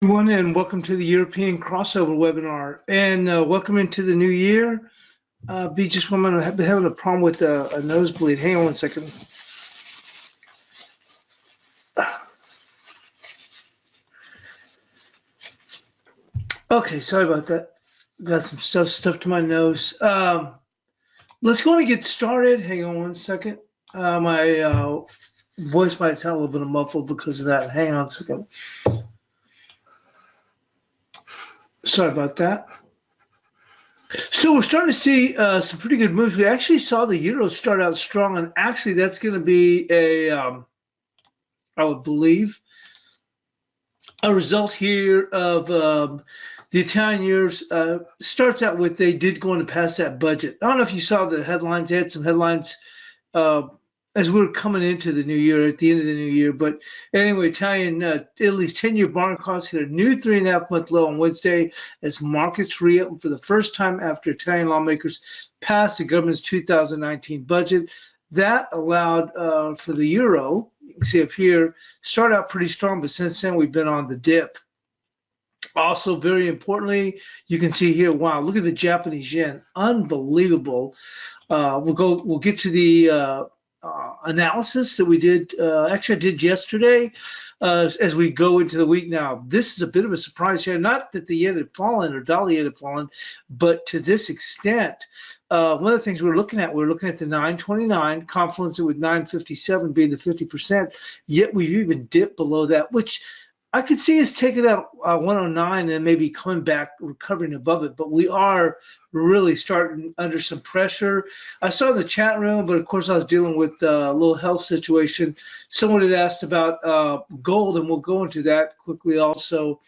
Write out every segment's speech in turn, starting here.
Everyone, and welcome to the European crossover webinar, and welcome into the new year. B, just one minute, I've been having a problem with a nosebleed. Hang on one second. Okay, sorry about that. Got some stuff to my nose. Let's go and get started. Hang on one second. My voice might sound a little bit muffled because of that. Hang on a second. Sorry about that. So we're starting to see some pretty good moves. We actually saw the euro start out strong, and actually that's going to be I would believe, a result here of the Italian euros. Starts out with they did go in to pass that budget. I don't know if you saw the headlines. They had some headlines as we were coming into the new year, at the end of the new year. But anyway, Italy's 10-year bond cost hit a new 3.5-month low on Wednesday as markets reopened for the first time after Italian lawmakers passed the government's 2019 budget. That allowed for the euro, you can see up here, start out pretty strong, but since then we've been on the dip. Also, very importantly, you can see here, wow, look at the Japanese yen, unbelievable. We'll get to the analysis that we did, actually I did yesterday, as we go into the week now. This is a bit of a surprise here, not that the yen had fallen or dollar yen had fallen, but to this extent. One of the things we're looking at the 929, confluence with 957 being the 50%, yet we've even dipped below that, which I could see us taking out 109 and maybe coming back, recovering above it, but we are really starting under some pressure. I saw in the chat room, but of course I was dealing with a little health situation. Someone had asked about gold, and we'll go into that quickly also.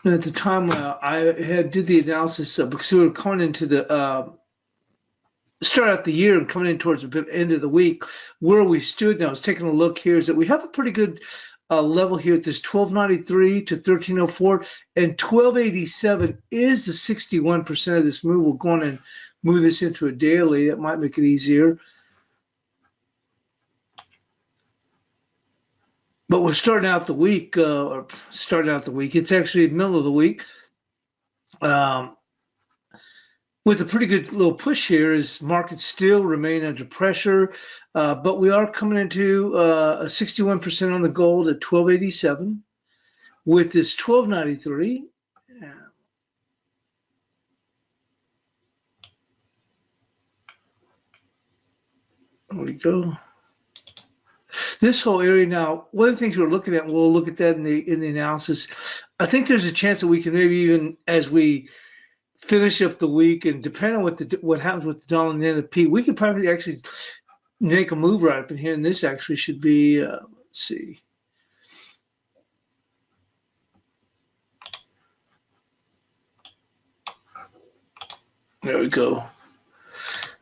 At the time I did the analysis because we were coming into the start out the year and coming in towards the end of the week, where we stood. And I was taking a look here, is that we have a pretty good level here at this 1293 to 1304, and 1287 is the 61% of this move. We're going to move this into a daily. That might make it easier. But we're starting out the week, it's actually the middle of the week, with a pretty good little push here as markets still remain under pressure. But we are coming into a 61% on the gold at 1287 with this 1293. There we go. This whole area now, one of the things we're looking at, and we'll look at that in the analysis, I think there's a chance that we can maybe even, as we finish up the week, and depending on what happens with the dollar and the NFP, we could probably actually make a move right up in here, and this actually should be, let's see. There we go.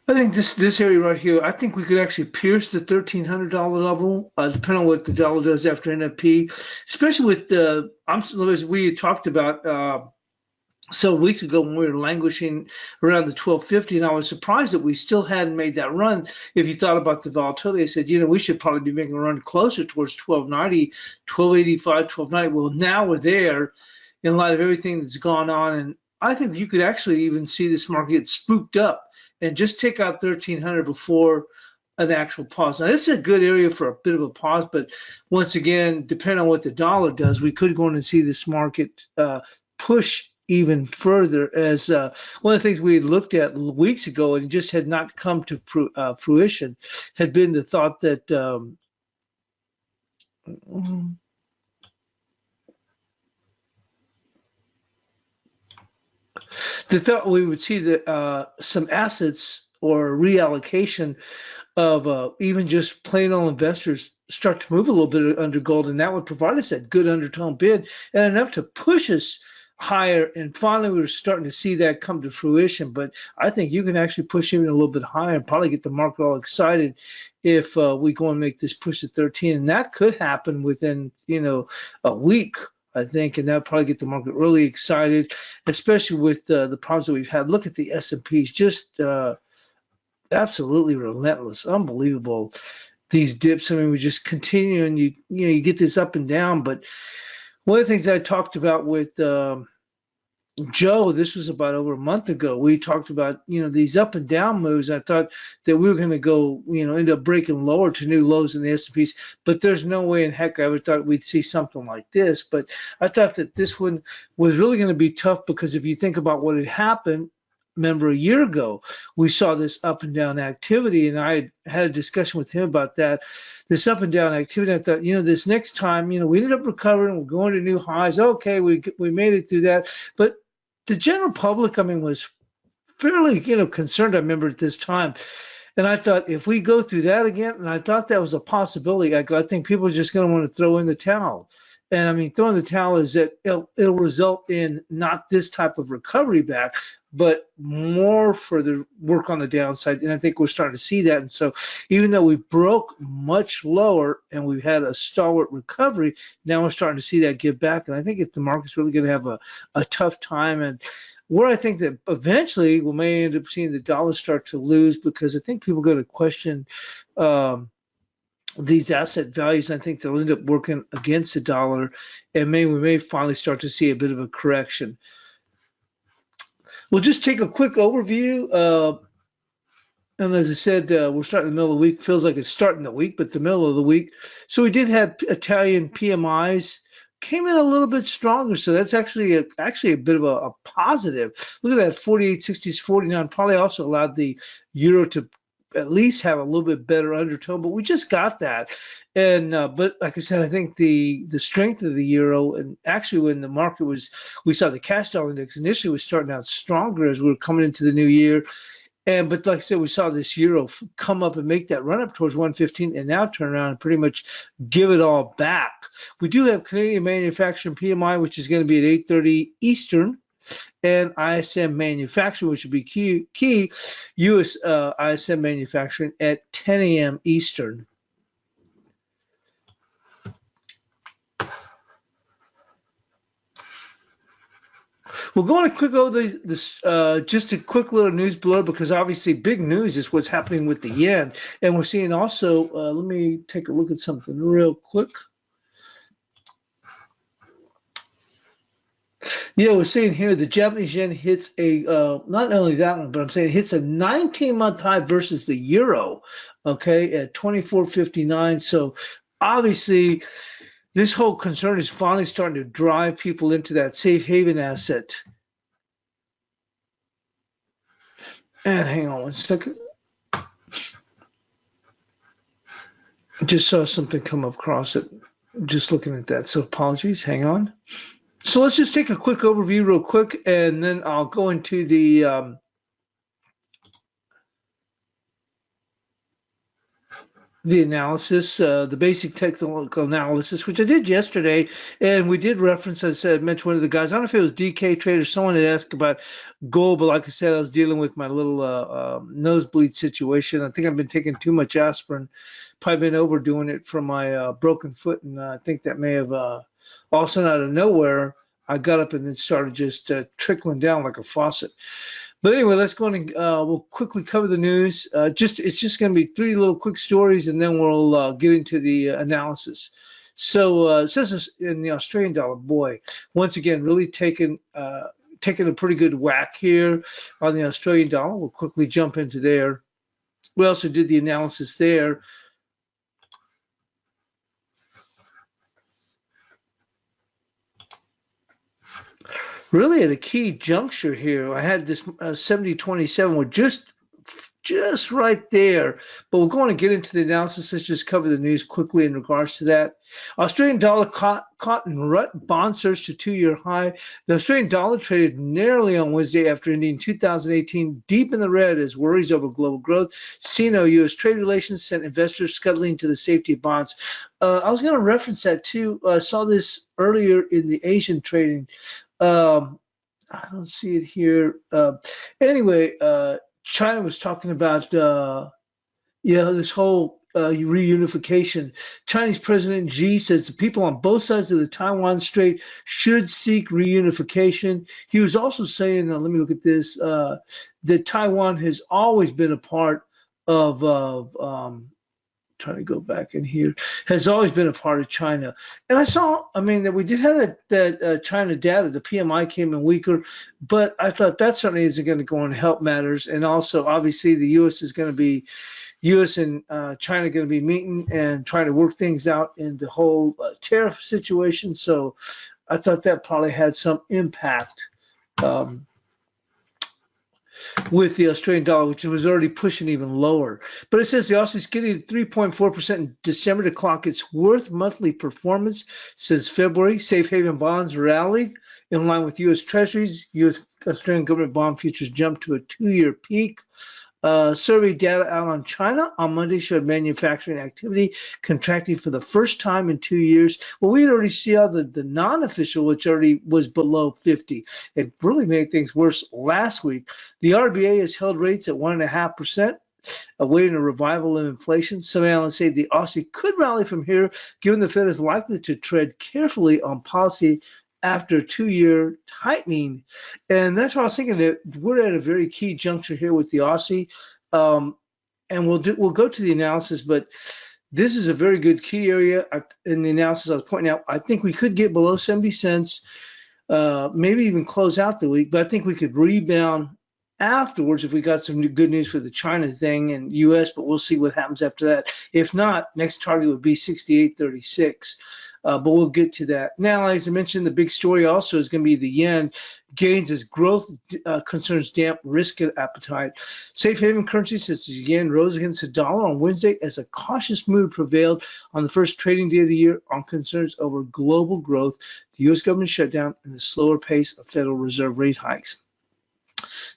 I think this area right here, I think we could actually pierce the $1,300 level, depending on what the dollar does after NFP, especially with the, as we had talked about several weeks ago when we were languishing around the 1250, and I was surprised that we still hadn't made that run. If you thought about the volatility, I said, we should probably be making a run closer towards 1290, 1285, 1290. Well, now we're there in light of everything that's gone on, and I think you could actually even see this market get spooked up and just take out 1300 before an actual pause. Now, this is a good area for a bit of a pause, but once again, depending on what the dollar does, we could go in and see this market push even further, as one of the things we had looked at weeks ago and just had not come to fruition had been the thought that we would see that some assets or reallocation of even just plain old investors start to move a little bit under gold, and that would provide us that good undertone bid and enough to push us higher. And finally, we were starting to see that come to fruition. But I think you can actually push even a little bit higher and probably get the market all excited if we go and make this push to 13, and that could happen within a week I think, and that'll probably get the market really excited, especially with the problems that we've had. Look at the S&Ps, just absolutely relentless, unbelievable. These dips. I mean, we just continue, and you get this up and down. But one of the things I talked about with Joe, this was about over a month ago. We talked about, these up and down moves. I thought that we were going to go, end up breaking lower to new lows in the S&Ps, but there's no way in heck I would thought we'd see something like this. But I thought that this one was really going to be tough, because if you think about what had happened, remember a year ago, we saw this up and down activity, and I had a discussion with him about that. This up and down activity, I thought, this next time, we ended up recovering, we're going to new highs. Okay, we made it through that. But the general public, was fairly, concerned, I remember at this time. And I thought, if we go through that again, and I thought that was a possibility, I think people are just going to want to throw in the towel. And throwing the towel is that it'll result in not this type of recovery back, but more for the work on the downside. And I think we're starting to see that. And so even though we broke much lower and we've had a stalwart recovery, now we're starting to see that give back. And I think if the market's really going to have a tough time, and where I think that eventually we may end up seeing the dollar start to lose, because I think people are going to question these asset values. I think they'll end up working against the dollar, and we may finally start to see a bit of a correction. We'll just take a quick overview. And as I said, we're starting in the middle of the week. Feels like it's starting the week, but the middle of the week. So we did have Italian PMIs. Came in a little bit stronger, so that's actually a bit of a positive. Look at that, 48.60s, 49. Probably also allowed the euro to at least have a little bit better undertone, but we just got that. And but like I said, I think the strength of the euro, and actually when the market we saw the cash dollar index initially was starting out stronger as we were coming into the new year. But like I said, we saw this euro come up and make that run up towards 115, and now turn around and pretty much give it all back. We do have Canadian manufacturing PMI, which is going to be at 8:30 Eastern, and ISM manufacturing, which would be key U.S. ISM manufacturing at 10 a.m. Eastern. We'll go on a quick over this, just a quick little news blur, because obviously big news is what's happening with the yen. And we're seeing also, let me take a look at something real quick. Yeah, we're seeing here the Japanese yen hits a, not only that one, but I'm saying it hits a 19-month high versus the euro, okay, at 24.59. So obviously, this whole concern is finally starting to drive people into that safe haven asset. And hang on one second. Just saw something come across it. Just looking at that. So apologies. Hang on. So let's just take a quick overview real quick, and then I'll go into the analysis, the basic technical analysis, which I did yesterday, and we did reference, as I mentioned, one of the guys, I don't know if it was DK Trader, someone had asked about gold, but like I said, I was dealing with my little nosebleed situation. I think I've been taking too much aspirin, probably been overdoing it from my broken foot, and I think that may have all of a sudden out of nowhere, I got up and then started just trickling down like a faucet. But anyway, let's go on and we'll quickly cover the news. It's just going to be 3 little quick stories, and then we'll get into the analysis. So it says in the Australian dollar, boy, once again, really taking a pretty good whack here on the Australian dollar. We'll quickly jump into there. We also did the analysis there. Really at a key juncture here. I had this 70.27. We're just right there. But we're going to get into the analysis. Let's just cover the news quickly in regards to that. Australian dollar caught in rut. Bond surged to 2-year high. The Australian dollar traded narrowly on Wednesday after ending 2018 deep in the red as worries over global growth, Sino-U.S. trade relations sent investors scuttling to the safety of bonds. I was going to reference that too. I saw this earlier in the Asian trading. I don't see it here. Anyway, China was talking about, this whole reunification. Chinese President Xi says the people on both sides of the Taiwan Strait should seek reunification. He was also saying, let me look at this, that Taiwan has always been a part of, trying to go back in here, has always been a part of China. And I saw, I mean, that we did have that China data. The PMI came in weaker, but I thought that certainly isn't going to go and help matters. And also, obviously, the U.S. is going to be, U.S. and China are going to be meeting and trying to work things out in the whole tariff situation. So I thought that probably had some impact. With the Australian dollar, which was already pushing even lower. But it says the Aussie's getting 3.4% in December to clock its worst monthly performance since February. Safe haven bonds rallied in line with U.S. Treasuries. U.S. Australian government bond futures jumped to a 2-year peak. Survey data out on China on Monday showed manufacturing activity contracting for the first time in 2 years. Well, we had already seen the non-official, which already was below 50. It really made things worse last week. The RBA has held rates at 1.5%. Awaiting a revival of inflation. Some analysts say the Aussie could rally from here, given the Fed is likely to tread carefully on policy after a 2-year tightening. And that's why I was thinking that we're at a very key juncture here with the Aussie. And we'll go to the analysis, but this is a very good key area in the analysis I was pointing out. I think we could get below 70 cents, maybe even close out the week, but I think we could rebound afterwards if we got some good news for the China thing and U.S., but we'll see what happens after that. If not, next target would be 68.36. But we'll get to that. Now, as I mentioned, the big story also is going to be the yen gains as growth concerns damp risk appetite. Safe haven currencies such as the yen rose against the dollar on Wednesday as a cautious mood prevailed on the first trading day of the year on concerns over global growth, the U.S. government shutdown, and the slower pace of Federal Reserve rate hikes.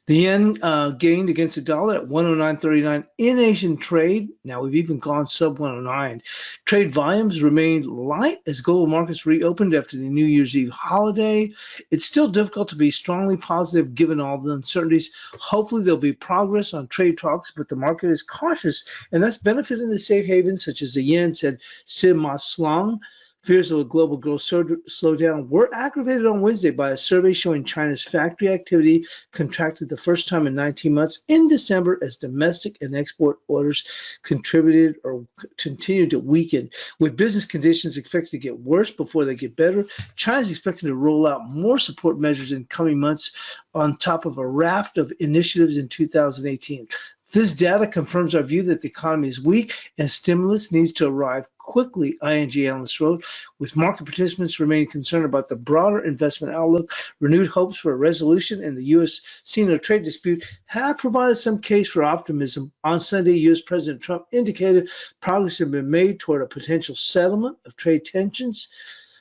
The yen gained against the dollar at 109.39 in Asian trade. Now we've even gone sub 109. Trade volumes remained light as global markets reopened after the New Year's Eve holiday. It's still difficult to be strongly positive given all the uncertainties. Hopefully there'll be progress on trade talks, but the market is cautious, and that's benefiting the safe havens such as the yen, said Sim Ma Slong. Fears of a global growth slowdown were aggravated on Wednesday by a survey showing China's factory activity contracted the first time in 19 months in December as domestic and export orders contributed or continued to weaken. With business conditions expected to get worse before they get better, China is expecting to roll out more support measures in coming months on top of a raft of initiatives in 2018. This data confirms our view that the economy is weak and stimulus needs to arrive quickly, ING analysts wrote, with market participants remaining concerned about the broader investment outlook. Renewed hopes for a resolution in the U.S.-Sino trade dispute have provided some case for optimism. On Sunday, U.S. President Trump indicated progress had been made toward a potential settlement of trade tensions.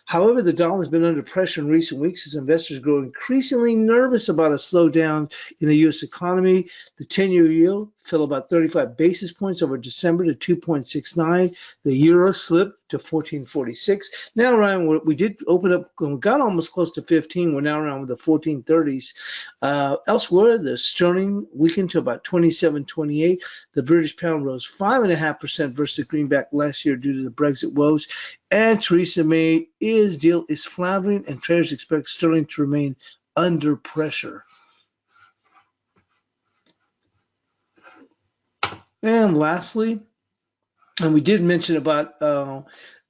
However, the dollar has been under pressure in recent weeks as investors grow increasingly nervous about a slowdown in the U.S. economy. The 10-year yield fell about 35 basis points over December to 2.69. The euro slipped to 14.46. Now, Ryan, we did open up, we got almost close to 15. We're now around with the 14.30s. Elsewhere, the sterling weakened to about 27.28. The British pound rose 5.5% versus the greenback last year due to the Brexit woes. And Theresa May's deal is floundering, and traders expect sterling to remain under pressure. And lastly, and we did mention about the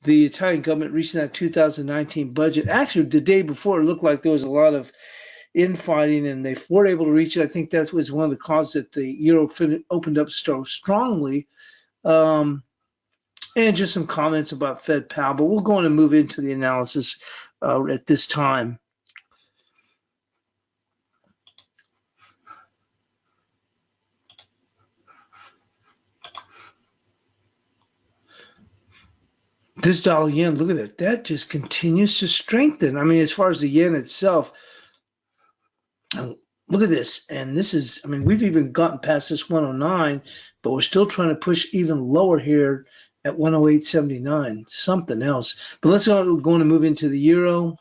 Italian government reaching that 2019 budget. Actually, the day before, it looked like there was a lot of infighting, and they weren't able to reach it. I think that was one of the causes that the euro opened up so strongly. And just some comments about Fed Powell, but we're going to move into the analysis at this time. This dollar yen, look at that. That just continues to strengthen. I mean, as far as the yen itself, look at this. And this is, I mean, we've even gotten past this 109, but we're still trying to push even lower here at 108.79, something else. But let's go to move into the euro.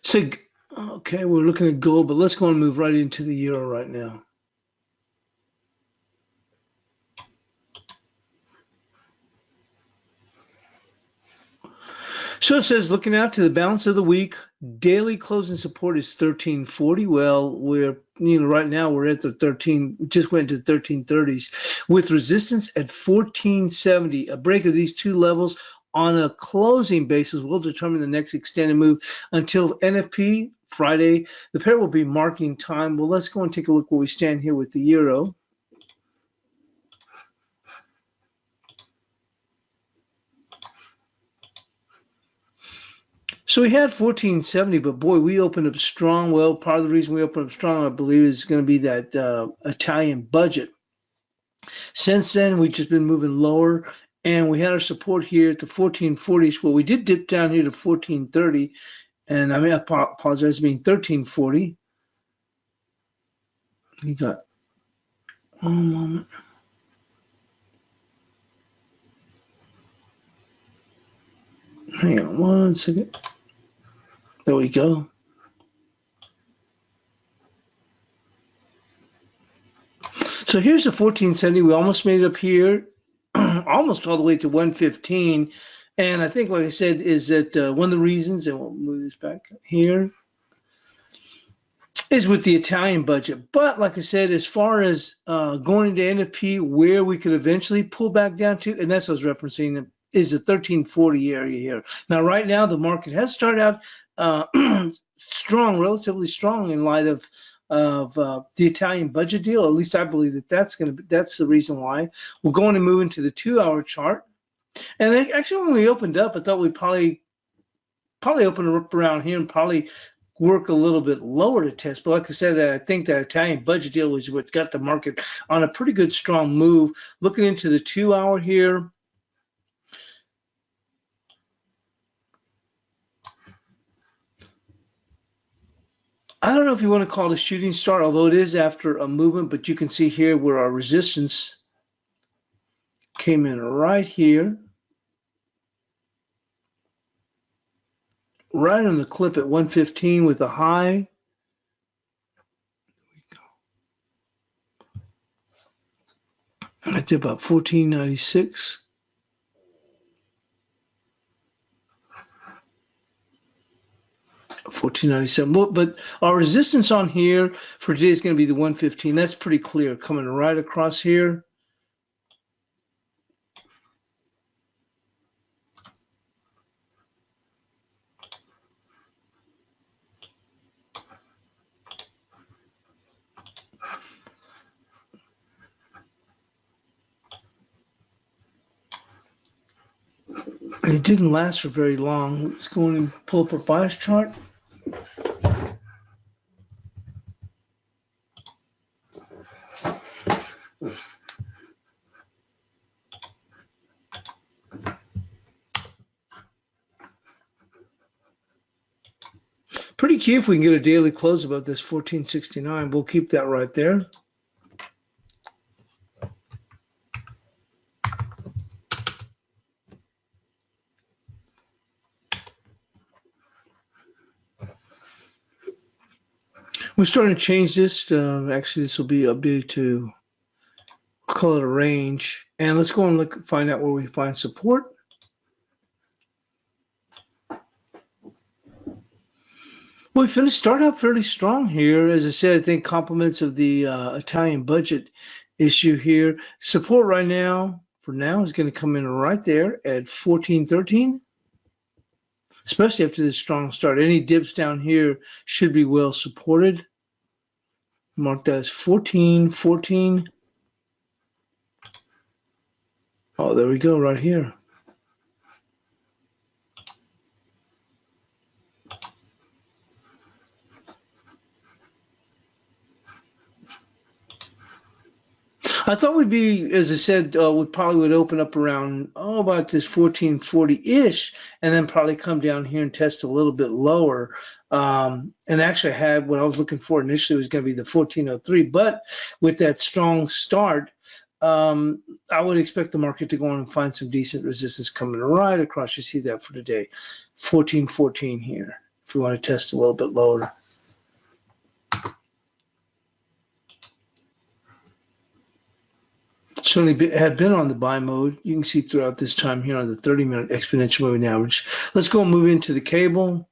So, okay, we're looking at gold, but let's go and move right into the euro right now. So it says, looking out to the balance of the week, daily closing support is 1340. Well, we're, right now we're at the 13, just went to the 1330s with resistance at 1470. A break of these two levels on a closing basis will determine the next extended move until NFP Friday. The pair will be marking time. Well, let's go and take a look where we stand here with the euro. So we had 1470, but boy, we opened up strong. Well, part of the reason we opened up strong, I believe, is going to be that Italian budget. Since then, we've just been moving lower, and we had our support here at the 1440s. Well, we did dip down here to 1430, and I apologize, I mean 1340. We got one moment. Hang on one second. There we go. So here's the 1470. We almost made it up here, almost all the way to 115. And I think, like I said, is that one of the reasons, and we'll move this back here, is with the Italian budget. But like I said, as far as going into NFP, where we could eventually pull back down to, and that's what I was referencing, is the 1340 area here. Now, right now, the market has started out strong, relatively strong in light of the Italian budget deal. At least I believe that that's the reason why. We're going to move into the 2-hour chart. And then actually, when we opened up, I thought we'd probably open up around here and probably work a little bit lower to test. But like I said, I think that Italian budget deal was what got the market on a pretty good strong move. Looking into the 2-hour here. I don't know if you want to call it a shooting star, although it is after a movement, but you can see here where our resistance came in right here, right on the clip at 115 with a high. I did about 1496. $14.97, but our resistance on here for today is going to be the 115. That's pretty clear, coming right across here. It didn't last for very long. Let's go and pull up our bias chart. Pretty key if we can get a daily close above this 1469. We'll keep that right there. We're starting to change this. Actually, this will be updated to call it a range. And let's go and look, find out where we find support. Well, we start out fairly strong here. As I said, I think compliments of the Italian budget issue here. Support right now, for now, is going to come in right there at 1413, especially after this strong start. Any dips down here should be well supported. Mark that as 1414. Oh, there we go, right here. I thought we'd be, as I said, we probably would open up around, about this 1440-ish, and then probably come down here and test a little bit lower. And actually had what I was looking for initially was going to be the 1403, but with that strong start, I would expect the market to go on and find some decent resistance coming right across. You see that for today, 1414 here. if we want to test a little bit lower. Certainly have been on the buy mode. You can see throughout this time here on the 30-minute exponential moving average. Let's go and move into the cable.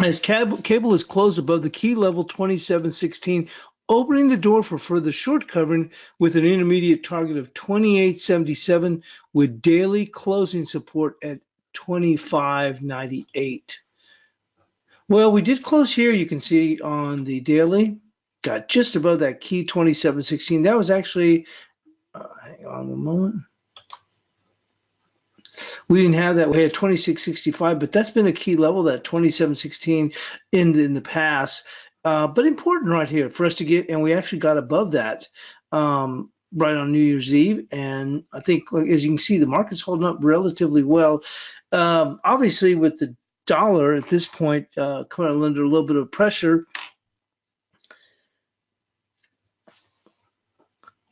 As cable is closed above the key level 27.16, opening the door for further short covering with an intermediate target of 28.77 with daily closing support at 25.98. Well, we did close here. You can see on the daily, got just above that key 27.16. That was actually, hang on a moment. We didn't have that. We had 26.65, but that's been a key level, that 27.16 in the past. But important right here for us to get, and we actually got above that right on New Year's Eve. And I think, as you can see, the market's holding up relatively well. Obviously, with the dollar at this point coming under a little bit of pressure,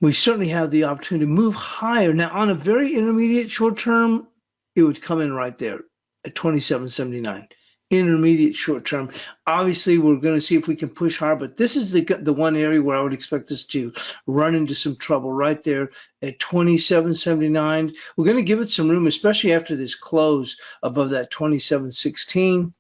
we certainly have the opportunity to move higher. Now, on a very intermediate short term, it would come in right there at 27.79. Intermediate short term. Obviously, we're going to see if we can push hard, but this is the one area where I would expect us to run into some trouble right there at 27.79. We're going to give it some room, especially after this close above that 27.16.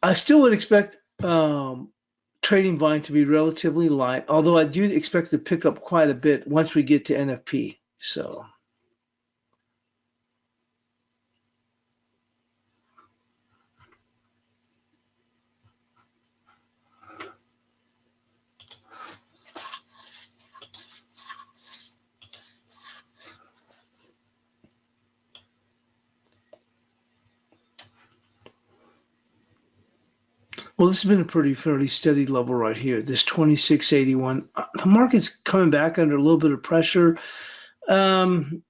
I still would expect trading volume to be relatively light, although I do expect to pick up quite a bit once we get to NFP. So. Well, this has been a fairly steady level right here, this 26.81. The market's coming back under a little bit of pressure. We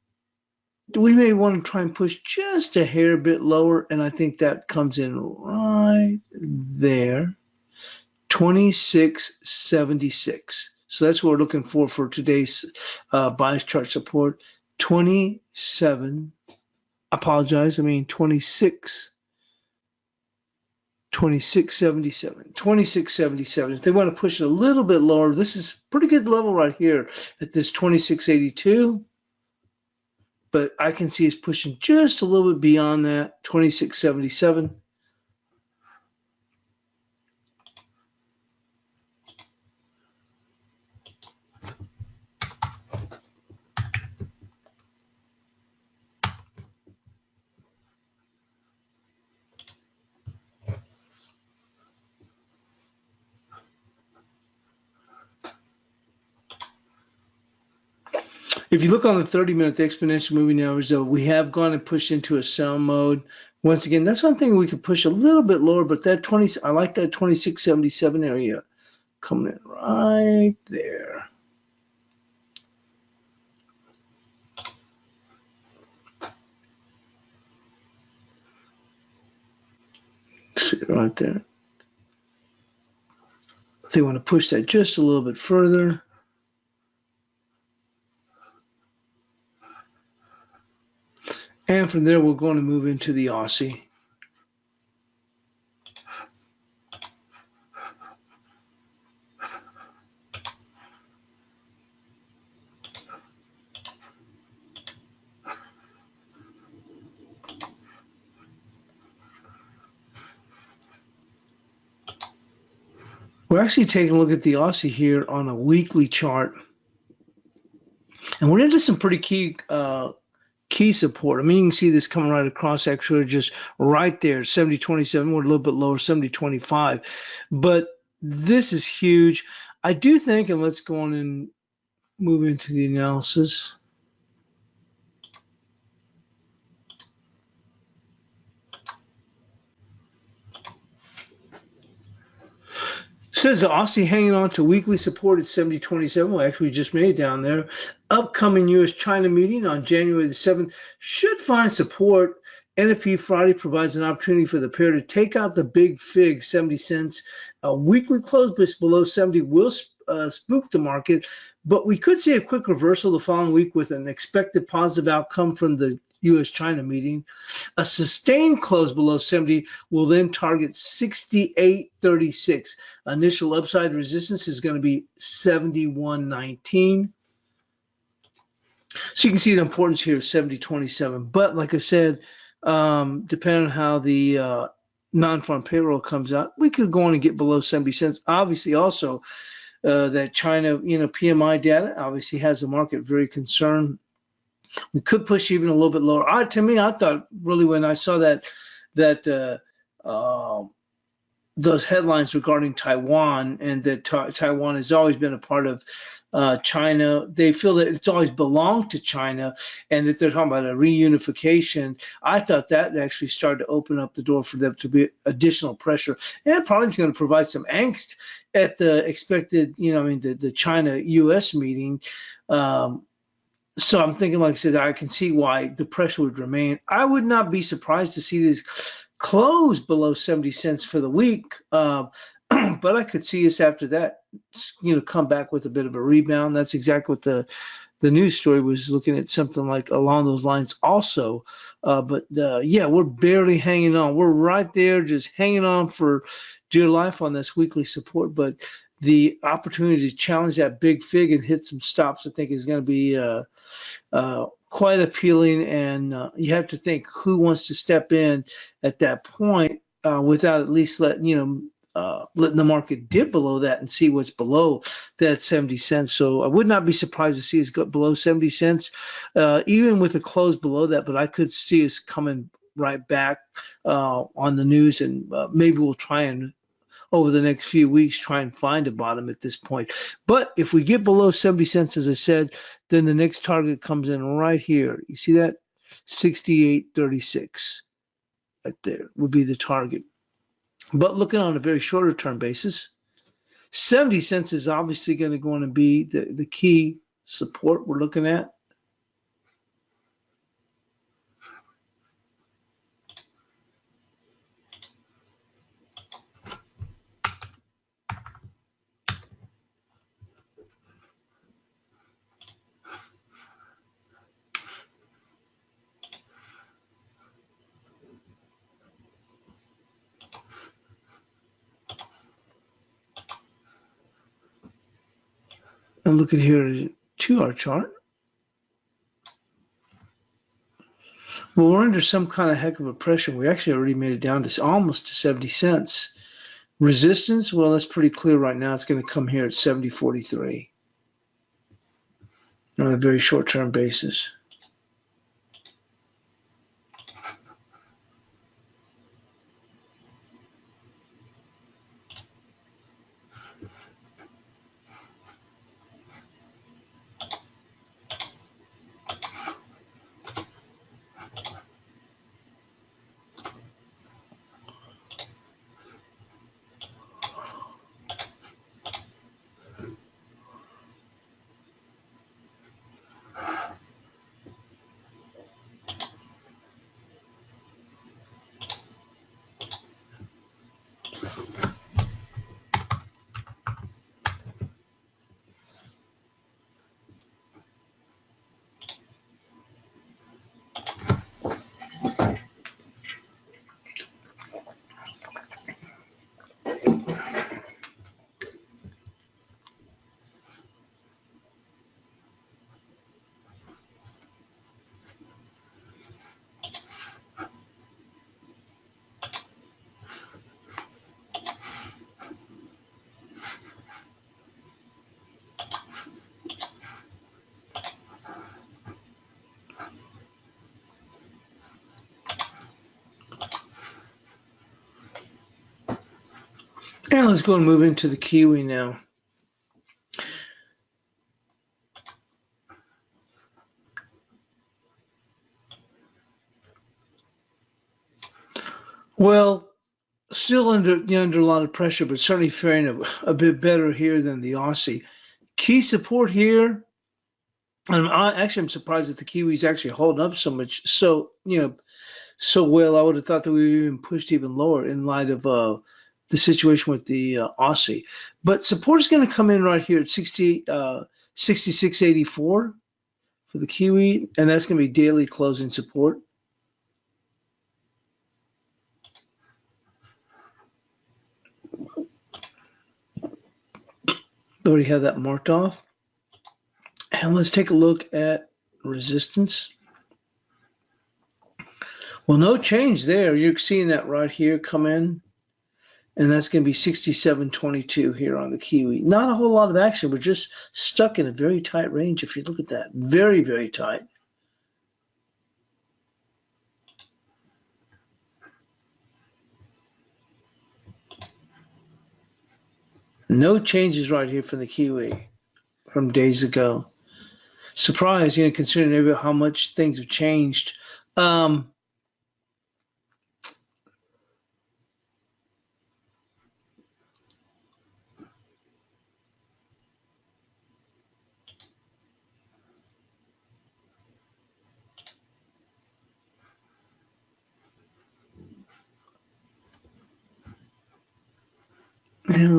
may want to try and push just a hair bit lower, and I think that comes in right there, 26.76. So that's what we're looking for today's bias chart support, 26. 26.77. If they want to push it a little bit lower, this is a pretty good level right here at this 26.82. But I can see it's pushing just a little bit beyond that, 26.77. If you look on the 30-minute exponential moving average, though, we have gone and pushed into a sell mode. Once again, that's one thing we could push a little bit lower, but that I like that 26.77 area coming in right there. See it right there. If they want to push that just a little bit further. And from there, we're going to move into the Aussie. We're actually taking a look at the Aussie here on a weekly chart. And we're into some pretty key support. I mean, you can see this coming right across, actually just right there, 70.27. We're a little bit lower, 70.25. But this is huge. I do think, and let's go on and move into the analysis. Says the Aussie hanging on to weekly support at 70.27. Well, actually, we just made it down there. Upcoming U.S.-China meeting on January the 7th should find support. NFP Friday provides an opportunity for the pair to take out the big fig, 70 cents. A weekly close below 70 will spook the market, but we could see a quick reversal the following week with an expected positive outcome from the U.S.-China meeting. A sustained close below 70 will then target 68.36. Initial upside resistance is going to be 71.19. So you can see the importance here of 70.27. But like I said, depending on how the non-farm payroll comes out, we could go on and get below 70 cents. Obviously, also that China, PMI data obviously has the market very concerned. We could push even a little bit lower. To me, I thought really when I saw that those headlines regarding Taiwan and that Taiwan has always been a part of China, they feel that it's always belonged to China and that they're talking about a reunification. I thought that actually started to open up the door for them to be additional pressure, and it probably is going to provide some angst at the expected, the China-U.S. meeting. So I'm thinking, like I said, I can see why the pressure would remain. I would not be surprised to see this close below 70 cents for the week, but I could see us after that, come back with a bit of a rebound. That's exactly what the news story was looking at, something like along those lines also. Yeah, we're barely hanging on. We're right there, just hanging on for dear life on this weekly support. But the opportunity to challenge that big fig and hit some stops, I think, is going to be quite appealing. And you have to think who wants to step in at that point without at least letting the market dip below that and see what's below that 70 cents. So I would not be surprised to see us go below 70 cents, even with a close below that. But I could see us coming right back on the news, and maybe we'll try and over the next few weeks try and find a bottom at this point. But if we get below 70 cents, as I said, then the next target comes in right here. You see that? 68.36 right there would be the target. But looking on a very shorter term basis, 70 cents is obviously going to be the key support we're looking at. And look at here, 2-hour chart. Well, we're under some kind of heck of a pressure. We actually already made it down to almost to 70 cents. Resistance, well, that's pretty clear right now. It's going to come here at 70.43 on a very short-term basis. And let's go and move into the Kiwi now. Well, still under a lot of pressure, but certainly faring a bit better here than the Aussie. Key support here. And I'm surprised that the Kiwi's actually holding up so much, so well. I would have thought that we would even pushed even lower in light of the situation with the Aussie. But support is going to come in right here at 66.84 for the Kiwi, and that's going to be daily closing support. Already have that marked off. And let's take a look at resistance. Well, no change there. You're seeing that right here come in. And that's going to be 67.22 here on the Kiwi. Not a whole lot of action. We're just stuck in a very tight range if you look at that. Very, very tight. No changes right here for the Kiwi from days ago. Surprised, considering how much things have changed. And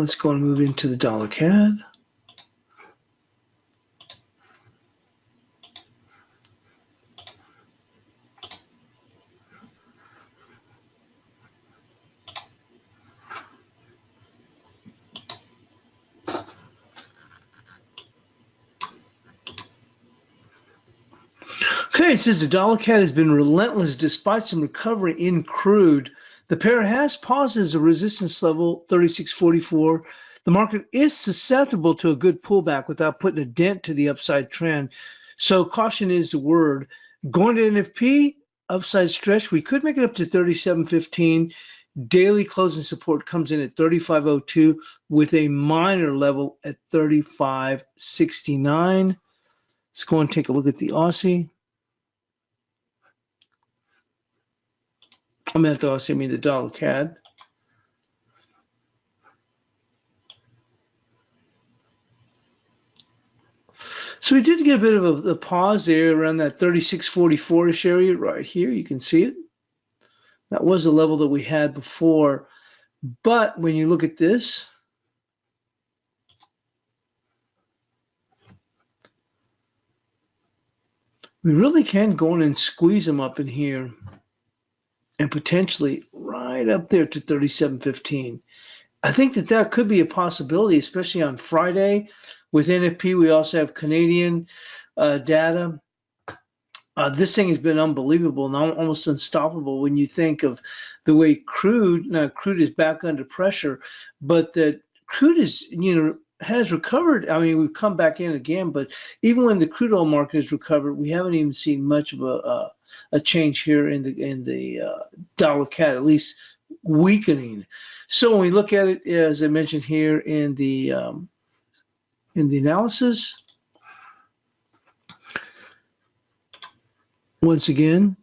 let's go and move into the dollar CAD. Okay, it says the dollar CAD has been relentless despite some recovery in crude. The pair has paused as a resistance level, 36.44. The market is susceptible to a good pullback without putting a dent to the upside trend. So caution is the word. Going to NFP, upside stretch, we could make it up to 37.15. Daily closing support comes in at 35.02 with a minor level at 35.69. Let's go and take a look at the Aussie. I meant the Aussie, I mean the dollar CAD. So we did get a bit of a pause there around that 36.44-ish area right here. You can see it. That was the level that we had before. But when you look at this, we really can go in and squeeze them up in here and potentially right up there to 37.15. I think that could be a possibility, especially on Friday. With NFP, we also have Canadian data. This thing has been unbelievable and almost unstoppable when you think of the way crude is back under pressure, but that crude is, has recovered. I mean, we've come back in again, but even when the crude oil market has recovered, we haven't even seen much of a change here in the dollar CAD, at least weakening. So when we look at it, as I mentioned here in the analysis, once again,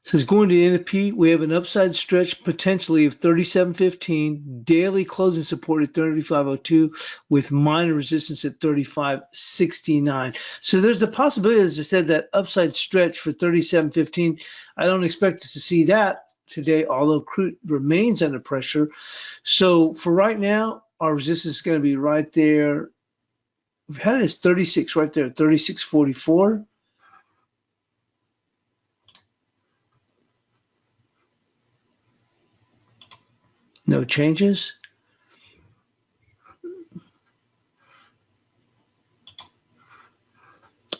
it says going to NFP, we have an upside stretch potentially of 37.15, daily closing support at 35.02 with minor resistance at 35.69. So there's the possibility, as I said, that upside stretch for 37.15. I don't expect us to see that today, although crude remains under pressure. So for right now, our resistance is going to be right there. We've had it as 36 right there, 36.44. No changes.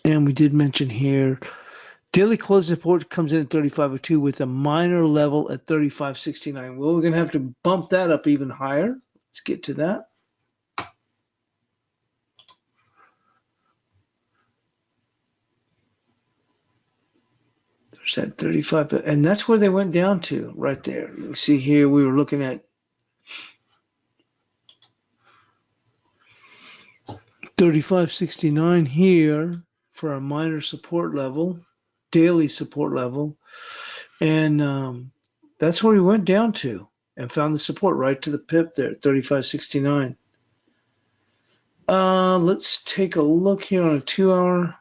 And we did mention here, daily closing support comes in at 35.02 with a minor level at 35.69. Well, we're going to have to bump that up even higher. Let's get to that. There's that 35, and that's where they went down to right there. You can see here we were looking at 35.69 here for a minor support level, daily support level, and that's where we went down to. and found the support right to the pip there, 35.69. Let's take a look here on a 2-hour.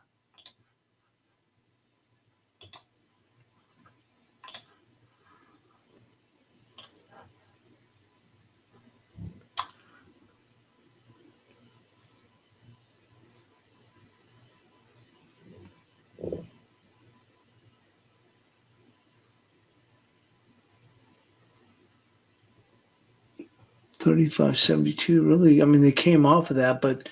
$35.72, really. I mean, they came off of that, but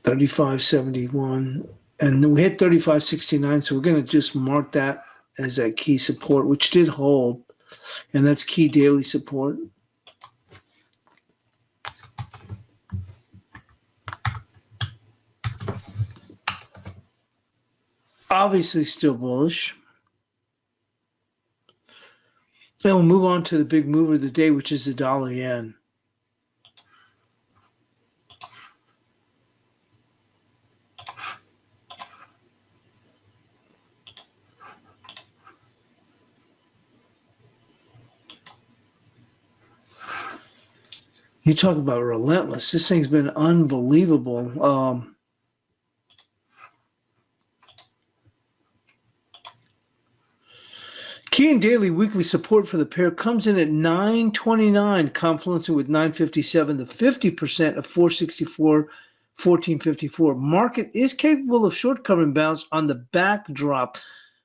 $35.71, and then we hit 35.69, so we're going to just mark that as that key support, which did hold, and that's key daily support. Obviously still bullish. Then we'll move on to the big mover of the day, which is the dollar yen. You talk about relentless. This thing's been unbelievable. Key and daily weekly support for the pair comes in at 929, confluencing with 957, the 50% of 464, 1454. Market is capable of short-covering bounce on the backdrop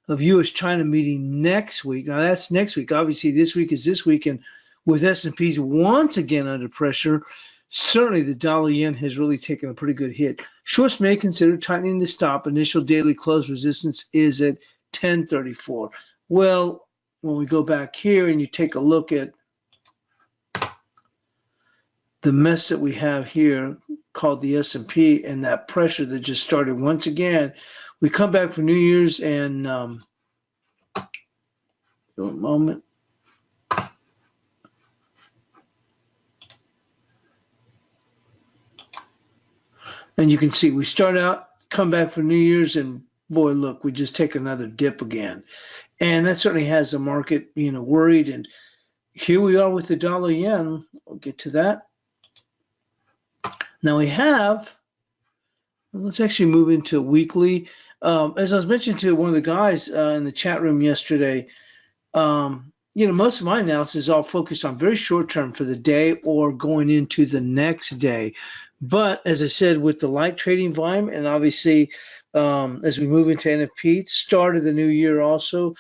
of U.S.-China meeting next week. Now, that's next week. Obviously, this week is this week, and with S&Ps once again under pressure, certainly the dollar yen has really taken a pretty good hit. Shorts may consider tightening the stop. Initial daily close resistance is at 1034. Well, when we go back here and you take a look at the mess that we have here called the S&P and that pressure that just started once again, we come back for New Year's and a moment. And you can see we start out, come back for New Year's, and boy, look, we just take another dip again. And that certainly has the market, worried. And here we are with the dollar yen. We'll get to that. Now we have, let's actually move into weekly. As I was mentioning to one of the guys in the chat room yesterday, most of my analysis is all focused on very short term for the day or going into the next day. But as I said, with the light trading volume, and obviously as we move into NFP, start of the new year also,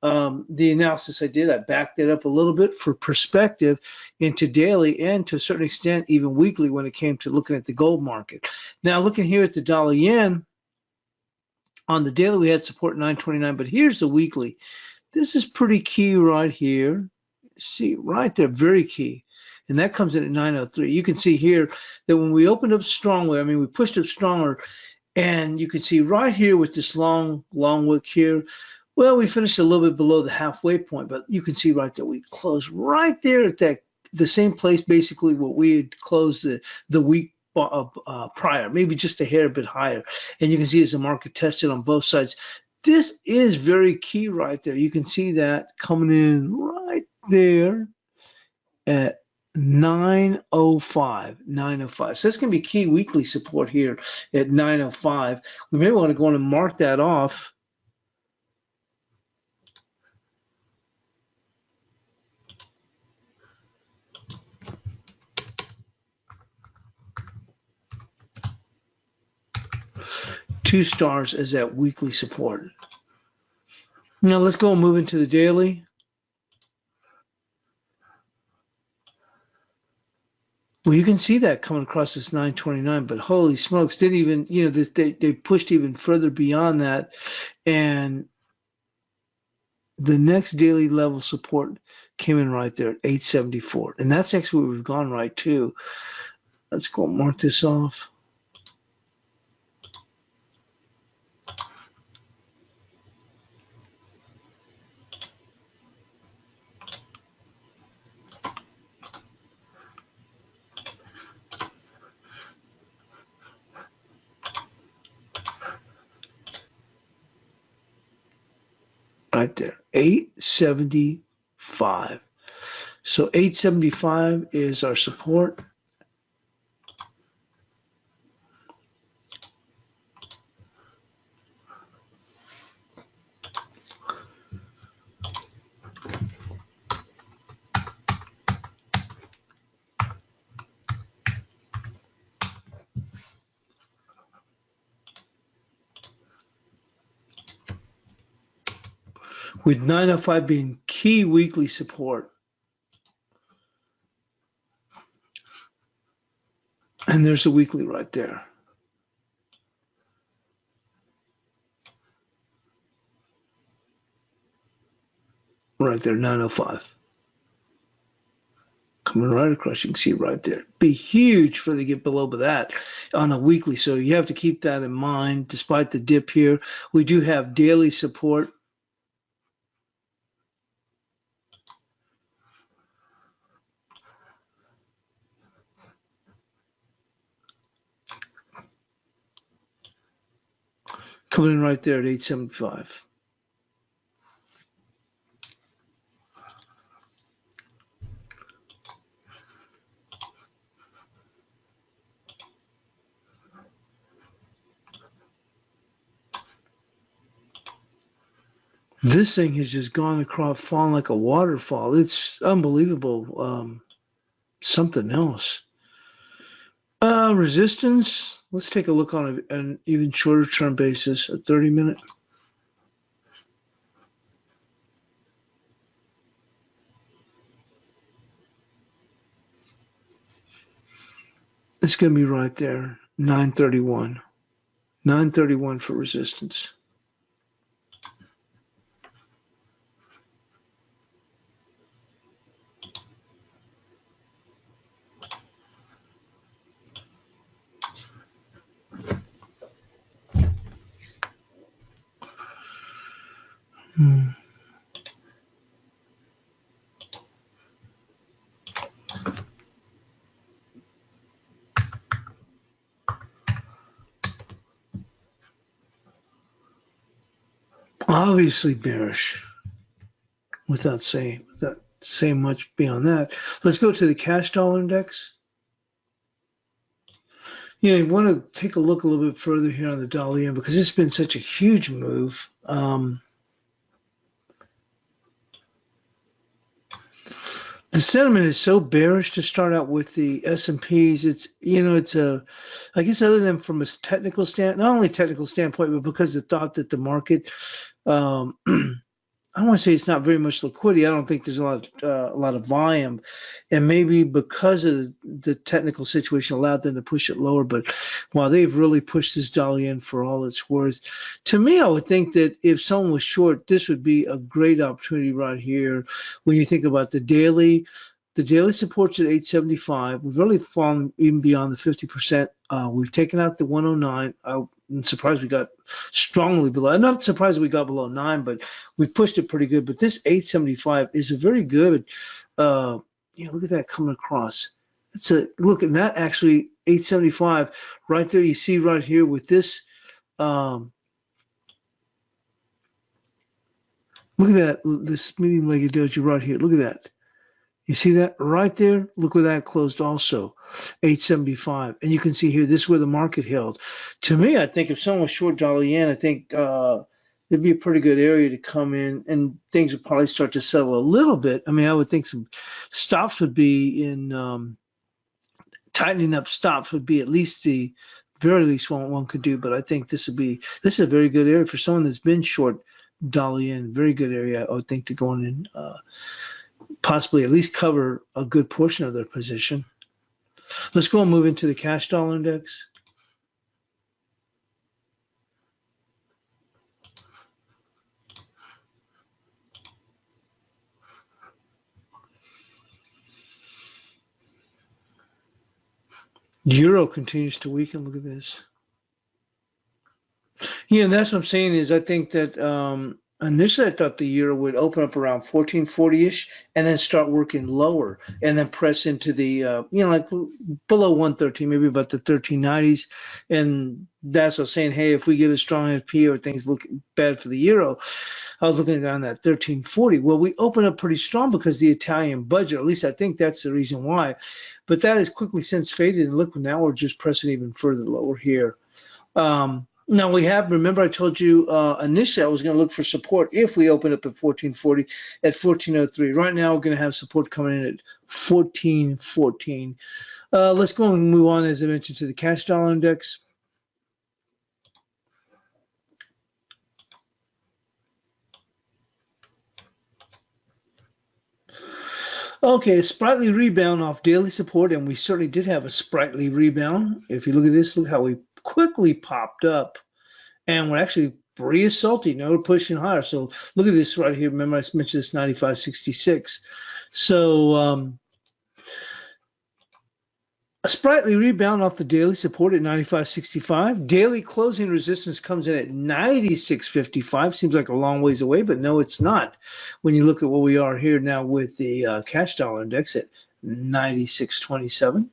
the analysis I did, I backed it up a little bit for perspective into daily and to a certain extent even weekly when it came to looking at the gold market. Now looking here at the dollar yen, on the daily we had support 929, but here's the weekly. This is pretty key right here. See, right there, very key. And that comes in at 903. You can see here that when we opened up strongly, we pushed up stronger, and you can see right here with this long wick here, well, we finished a little bit below the halfway point, but you can see right there, we closed right there at the same place, basically what we had closed the week prior, maybe just a hair bit higher. And you can see as the market tested on both sides, this is very key right there. You can see that coming in right there at 905. So that's going to be key weekly support here at 905. We may want to go on and mark that off. Two stars as that weekly support. Now let's go and move into the daily. Well, you can see that coming across this 929, but holy smokes, didn't even, they pushed even further beyond that. And the next daily level support came in right there at 874. And that's actually where we've gone right to. Let's go mark this off. right there, 875. So 875 is our support. With 905 being key weekly support. And there's a weekly right there. Right there, 905. Coming right across, you can see right there. Be huge for they get below that on a weekly. So you have to keep that in mind. Despite the dip here, we do have daily support. Coming in right there at 875. This thing has just gone across, fallen like a waterfall. It's unbelievable. Something else. Resistance. Let's take a look on an even shorter term basis, a 30-minute. It's going to be right there, 931. 931 for resistance. Obviously bearish, without saying much beyond that. Let's go to the cash dollar index. You want to take a look a little bit further here on the dollar yen because it's been such a huge move. The sentiment is so bearish to start out with the S&Ps. It's I guess other than from a technical not only technical standpoint, but because the thought that the market, I don't want to say it's not very much liquidity. I don't think there's a lot of volume, and maybe because of the technical situation allowed them to push it lower. But while they've really pushed this dollar in for all it's worth, to me, I would think that if someone was short, this would be a great opportunity right here. When you think about the daily support's at 875. We've really fallen even beyond the 50%. We've taken out the 109. I'm surprised we got strongly below. I'm not surprised we got below 9, but we pushed it pretty good. But this 875 is a very good. Look at that coming across. Look at that actually 875 right there. You see right here with this. Look at that. This medium-legged doji right here. Look at that. You see that right there? Look where that closed also, 875. And you can see here, this is where the market held. To me, I think if someone was short dollar yen, I think it'd be a pretty good area to come in, and things would probably start to settle a little bit. I mean, I would think some stops would be in tightening up stops would be at least the very least one could do. But I think this is a very good area for someone that's been short dollar yen. Very good area, I would think, to go in and possibly at least cover a good portion of their position. Let's go and move into the cash dollar index. Euro continues to weaken. Look at this. Yeah, and that's what I'm saying is I think that initially I thought the euro would open up around 1440-ish and then start working lower and then press into the, like below 113, maybe about the 1390s. And that's what I was saying, hey, if we get a strong FP or things look bad for the euro, I was looking around that 1340. Well, we opened up pretty strong because the Italian budget, at least I think that's the reason why. But that has quickly since faded, and look, now we're just pressing even further lower here. Now we have, remember I told you initially I was going to look for support if we open up at 1440 at 1403. Right now we're going to have support coming in at 1414. Let's go and move on, as I mentioned, to the cash dollar index. Okay, a sprightly rebound off daily support, and we certainly did have a sprightly rebound. If you look at this, look how we quickly popped up, and we're actually re-assaulting. Now we're pushing higher. So look at this right here. Remember I mentioned this 95.66. So a sprightly rebound off the daily support at 95.65. Daily closing resistance comes in at 96.55. Seems like a long ways away, but no, it's not. When you look at what we are here now with the cash dollar index at 96.27.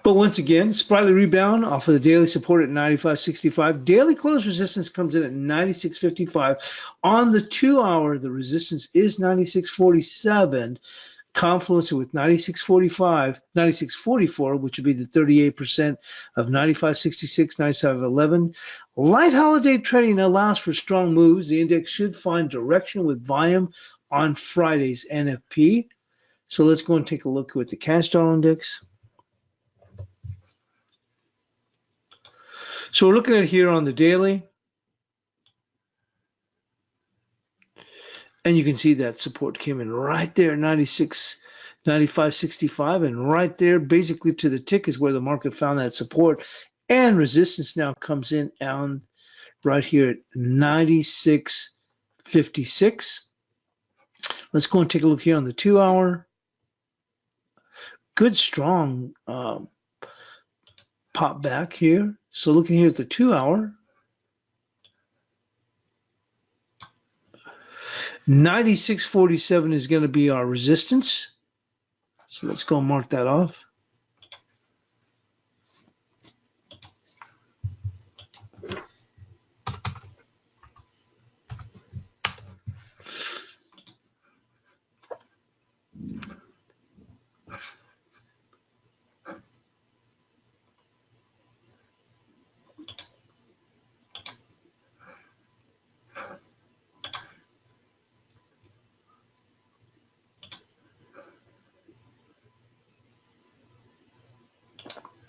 But once again, sprightly rebound off of the daily support at 95.65. Daily close resistance comes in at 96.55. On the 2-hour, the resistance is 96.47. Confluence with 96.45, 96.44, which would be the 38% of 95.66, 97.11. Light holiday trading allows for strong moves. The index should find direction with volume on Friday's NFP. So let's go and take a look at the cash dollar index. So we're looking at here on the daily. And you can see that support came in right there, 95.65, and right there, basically to the tick is where the market found that support. And resistance now comes in on right here at 96.56. Let's go and take a look here on the 2-hour. Good, strong pop back here. So looking here at the 2-hour. 96.47 is going to be our resistance. So let's go and mark that off.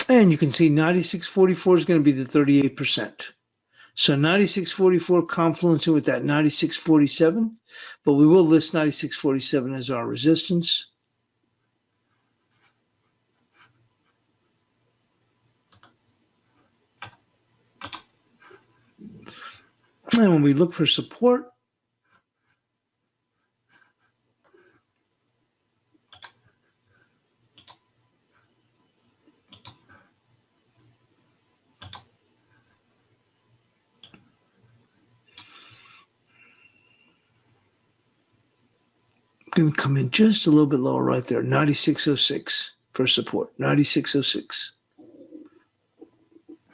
And you can see 96.44 is going to be the 38%. So 96.44 confluencing with that 96.47, but we will list 96.47 as our resistance. And when we look for support, going to come in just a little bit lower right there, 96.06 for support, 96.06.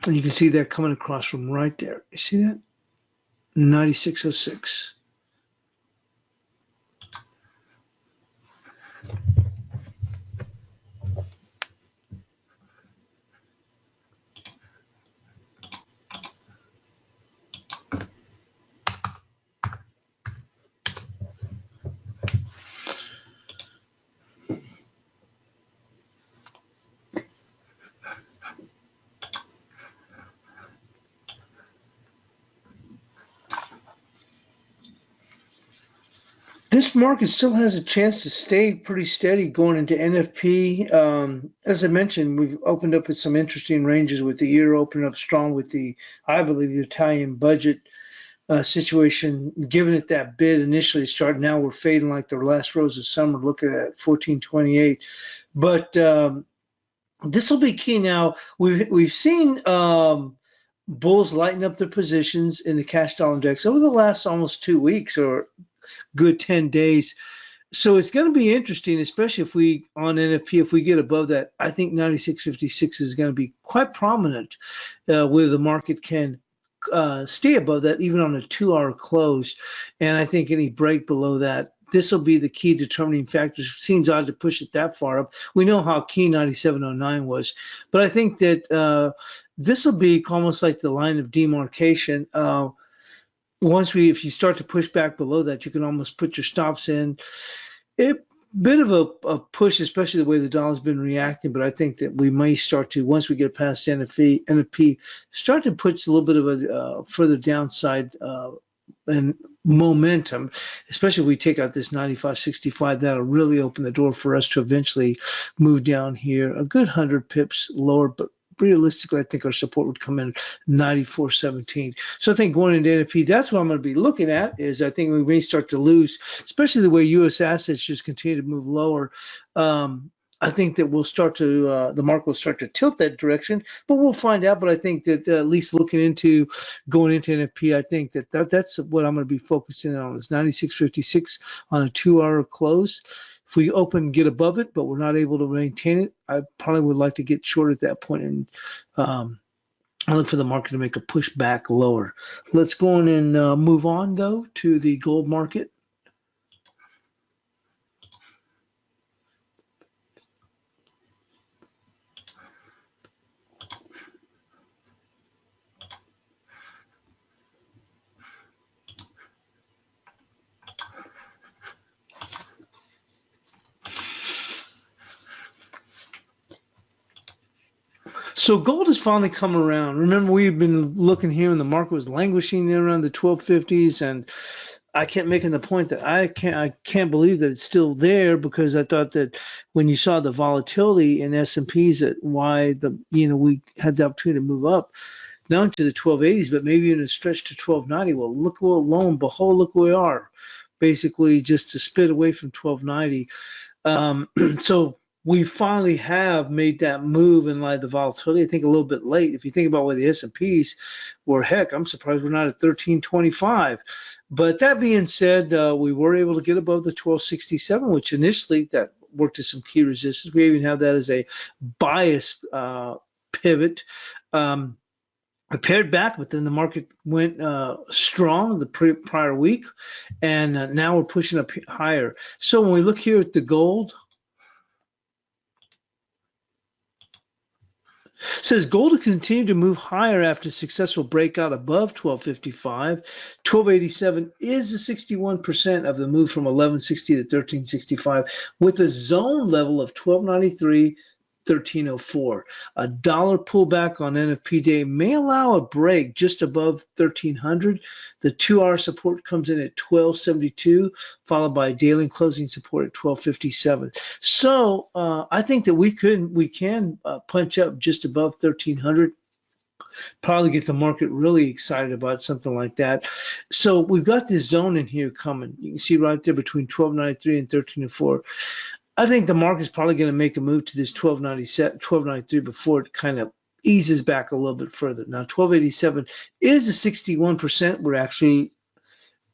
And you can see that coming across from right there. You see that? 96.06. This market still has a chance to stay pretty steady going into NFP. As I mentioned, we've opened up at some interesting ranges with the euro opening up strong with the, I believe, the Italian budget situation, giving it that bid initially start. Now we're fading like the last rose of summer, looking at 14.28. But this will be key now. We've seen bulls lighten up their positions in the cash dollar index over the last almost 2 weeks or good 10 days. So it's going to be interesting, especially if we on NFP, if we get above that. I think 96.56 is going to be quite prominent where the market can stay above that even on a 2-hour close. And I think any break below that, this will be the key determining factor. It seems odd to push it that far up. We know how key 97.09 was, but I think that this will be almost like the line of demarcation. If you start to push back below that, you can almost put your stops in. Bit of a push, especially the way the dollar's been reacting, but I think that we may start to, once we get past NFP, start to put a little bit of a further downside and momentum, especially if we take out this 95.65. That'll really open the door for us to eventually move down here a good 100 pips lower, but realistically, I think our support would come in 94.17. So I think going into NFP, that's what I'm going to be looking at. Is I think we may start to lose, especially the way U.S. assets just continue to move lower. I think that we'll start to the market will start to tilt that direction, but we'll find out. But I think that at least looking into going into NFP, I think that's what I'm going to be focusing on is 96.56 on a 2-hour close. If we open and get above it, but we're not able to maintain it, I probably would like to get short at that point, and I look for the market to make a push back lower. Let's go on and move on, though, to the gold market. So gold has finally come around. Remember, we've been looking here, and the market was languishing there around the 1250s, and I kept making the point that I can't believe that it's still there, because I thought that when you saw the volatility in S&Ps, that why we had the opportunity to move up down to the 1280s, but maybe in a stretch to 1290. Well, lo and behold, look where we are, basically just a spit away from 1290. So we finally have made that move in light of the volatility. I think a little bit late. If you think about where the S&Ps were, heck, I'm surprised we're not at 1325. But that being said, we were able to get above the 1267, which initially that worked as some key resistance. We even have that as a bias pivot. I paired back, but then the market went strong the prior week, and now we're pushing up higher. So when we look here at the gold, says gold will continue to move higher after successful breakout above 1255. 1287 is the 61% of the move from 1160 to 1365, with a zone level of 1293. 1304. A dollar pullback on NFP day may allow a break just above 1300. The 2-hour support comes in at 1272, followed by daily closing support at 1257. So I think that we can punch up just above 1300. Probably get the market really excited about something like that. So we've got this zone in here coming. You can see right there between 1293 and 1304. I think the market's probably going to make a move to this 1293 before it kind of eases back a little bit further. Now, 1287 is a 61%. We're actually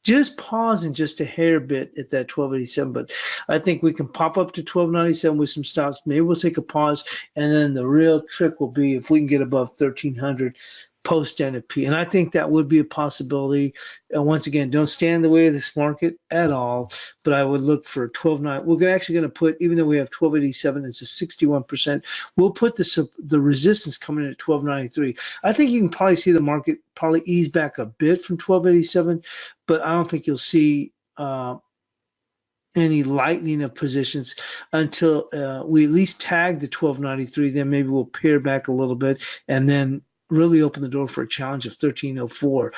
just pausing just a hair bit at that 1287, but I think we can pop up to 1297 with some stops. Maybe we'll take a pause, and then the real trick will be if we can get above 1300 post NFP, and I think that would be a possibility. Once again, don't stand in the way of this market at all, but I would look for 12.9. We're actually going to put, even though we have 1287, it's a 61%, we'll put the resistance coming in at 1293. I think you can probably see the market probably ease back a bit from 1287, but I don't think you'll see any lightening of positions until we at least tag the 1293. Then maybe we'll pair back a little bit, and then really open the door for a challenge of 1304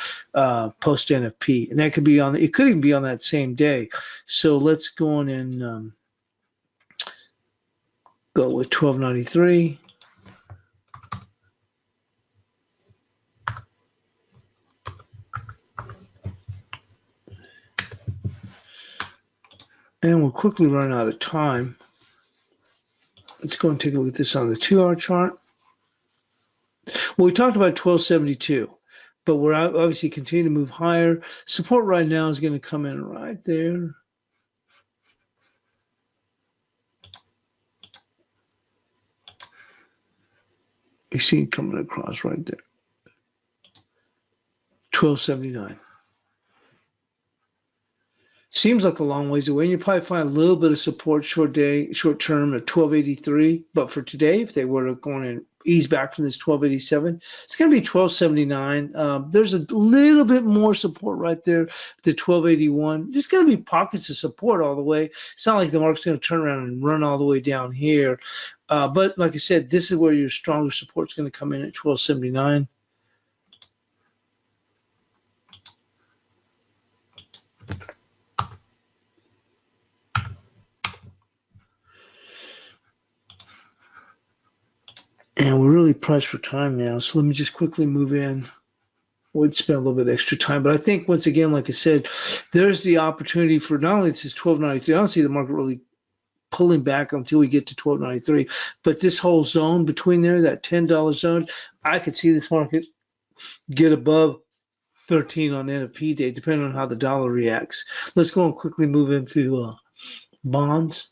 post NFP, and that could be it could even be on that same day. So let's go on and go with 1293. And we'll quickly run out of time. Let's go and take a look at this on the 2-hour chart. Well, we talked about 1272, but we're obviously continuing to move higher. Support right now is going to come in right there. You see it coming across right there. 1279. Seems like a long ways away. You probably find a little bit of support short term at 1283. But for today, if they were to go and ease back from this 1287, it's going to be 1279. There's a little bit more support right there, the 1281. There's going to be pockets of support all the way. It's not like the market's going to turn around and run all the way down here. But like I said, this is where your stronger support is going to come in at 1279. And we're really pressed for time now, so let me just quickly move in. Would spend a little bit extra time, but I think once again, like I said, there's the opportunity for not only this is 1293. I don't see the market really pulling back until we get to 1293, but this whole zone between there, that $10 zone, I could see this market get above 13 on NFP day, depending on how the dollar reacts. Let's go and quickly move into bonds.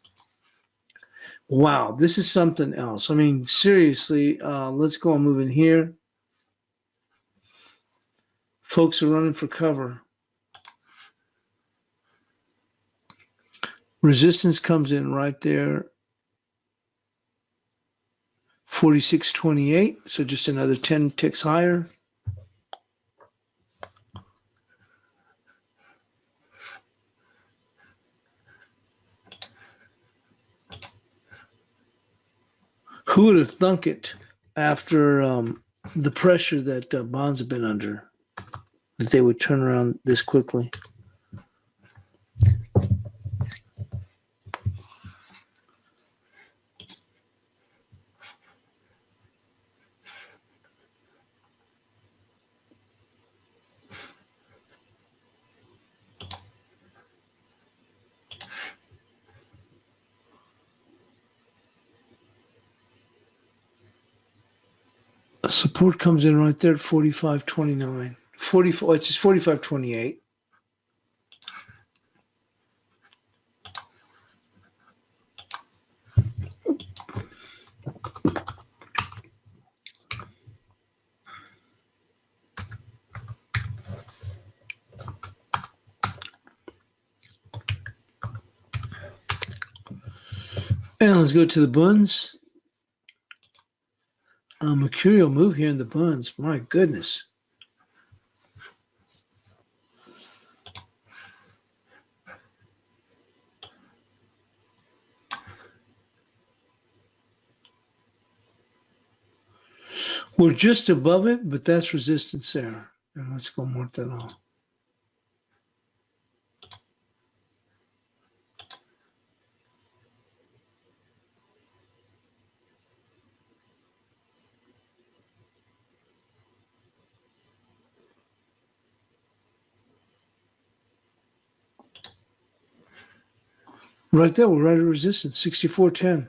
Wow, this is something else. I mean, seriously, let's go and move in here. Folks are running for cover. Resistance comes in right there. 46.28, so just another 10 ticks higher. Who would have thunk it after the pressure that bonds have been under, that they would turn around this quickly? Support comes in right there at 45.29. 44, it's just 45.28. And let's go to the buns. Mercurial move here in the buns. My goodness. We're just above it, but that's resistance there. And let's go mark that off. Right there, we're right at resistance, 64.10.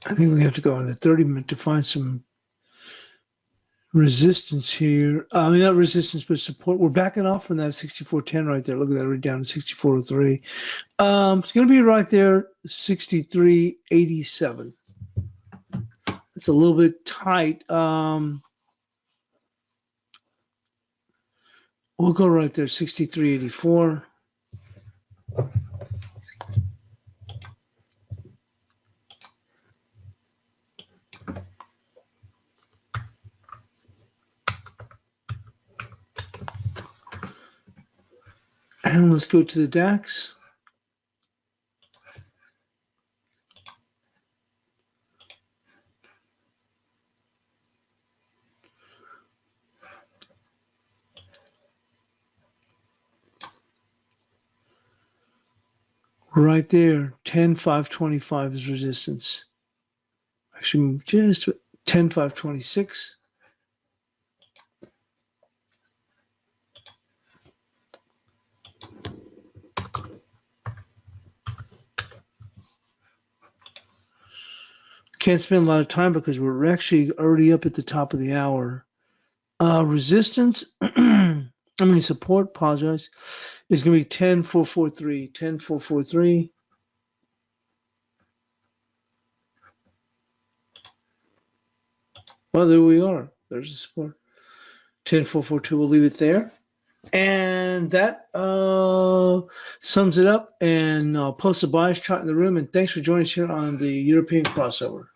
I think we have to go on the 30-minute to find some resistance here. I mean, not resistance, but support. We're backing off from that 64.10 right there. Look at that, right down to 64.03. It's going to be right there, 63.87. It's a little bit tight. We'll go right there, 63.84. And let's go to the DAX. Right there, 10,525 is resistance. Actually, just 10,526. Can't spend a lot of time because we're actually already up at the top of the hour. Resistance, support, apologize, is going to be 10,443. 10,443. Well, there we are. There's the support. 10,442. We'll leave it there. And that sums it up. And I'll post a bias chart in the room. And thanks for joining us here on the European crossover.